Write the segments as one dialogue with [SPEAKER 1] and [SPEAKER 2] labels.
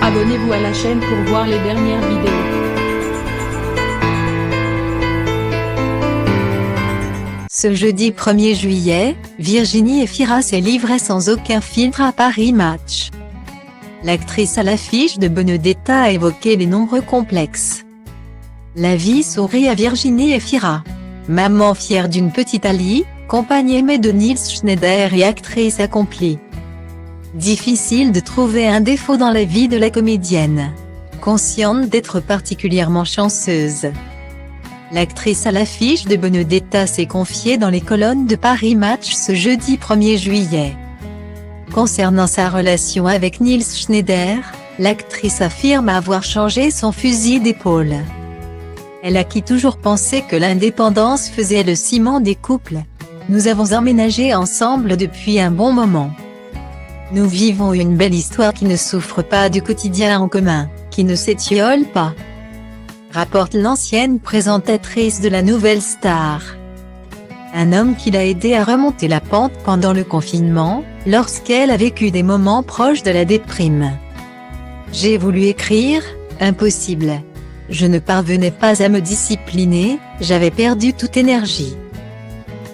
[SPEAKER 1] Abonnez-vous à la chaîne pour voir les dernières vidéos.
[SPEAKER 2] Ce jeudi 1er juillet, Virginie Efira s'est livrée sans aucun filtre à Paris Match. L'actrice à l'affiche de Benedetta a évoqué les nombreux complexes. La vie sourit à Virginie Efira. Maman fière d'une petite Ali, compagne aimée de Nils Schneider et actrice accomplie. Difficile de trouver un défaut dans la vie de la comédienne. Consciente d'être particulièrement chanceuse. L'actrice à l'affiche de Benedetta s'est confiée dans les colonnes de Paris Match ce jeudi 1er juillet. Concernant sa relation avec Nils Schneider, l'actrice affirme avoir changé son fusil d'épaule. Elle a toujours pensé que l'indépendance faisait le ciment des couples. Nous avons emménagé ensemble depuis un bon moment. Nous vivons une belle histoire qui ne souffre pas du quotidien en commun, qui ne s'étiole pas. Rapporte l'ancienne présentatrice de la Nouvelle Star. Un homme qui l'a aidé à remonter la pente pendant le confinement, lorsqu'elle a vécu des moments proches de la déprime. J'ai voulu écrire, impossible. Je ne parvenais pas à me discipliner, j'avais perdu toute énergie.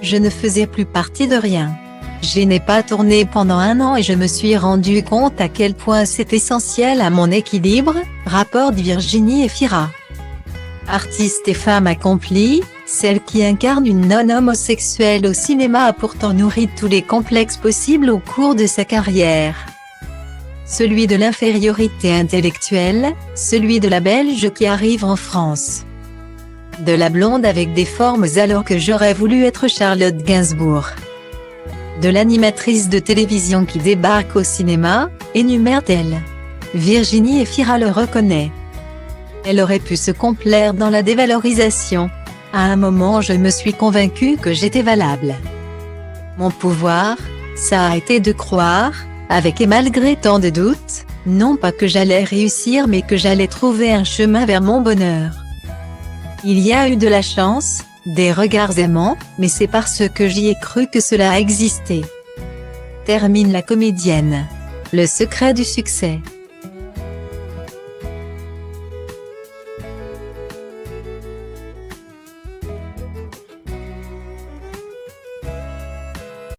[SPEAKER 2] Je ne faisais plus partie de rien. Je n'ai pas tourné pendant 1 an et je me suis rendu compte à quel point c'est essentiel à mon équilibre, rapporte Virginie Efira. Artiste et femme accomplie, celle qui incarne une non-homosexuelle au cinéma a pourtant nourri tous les complexes possibles au cours de sa carrière. Celui de l'infériorité intellectuelle, celui de la Belge qui arrive en France. De la blonde avec des formes alors que j'aurais voulu être Charlotte Gainsbourg. De l'animatrice de télévision qui débarque au cinéma, énumère-t-elle. Virginie Efira le reconnaît. Elle aurait pu se complaire dans la dévalorisation. À un moment je me suis convaincue que j'étais valable. Mon pouvoir, ça a été de croire, avec et malgré tant de doutes, non pas que j'allais réussir mais que j'allais trouver un chemin vers mon bonheur. Il y a eu de la chance, des regards aimants, mais c'est parce que j'y ai cru que cela a existé. Termine la comédienne. Le secret du succès.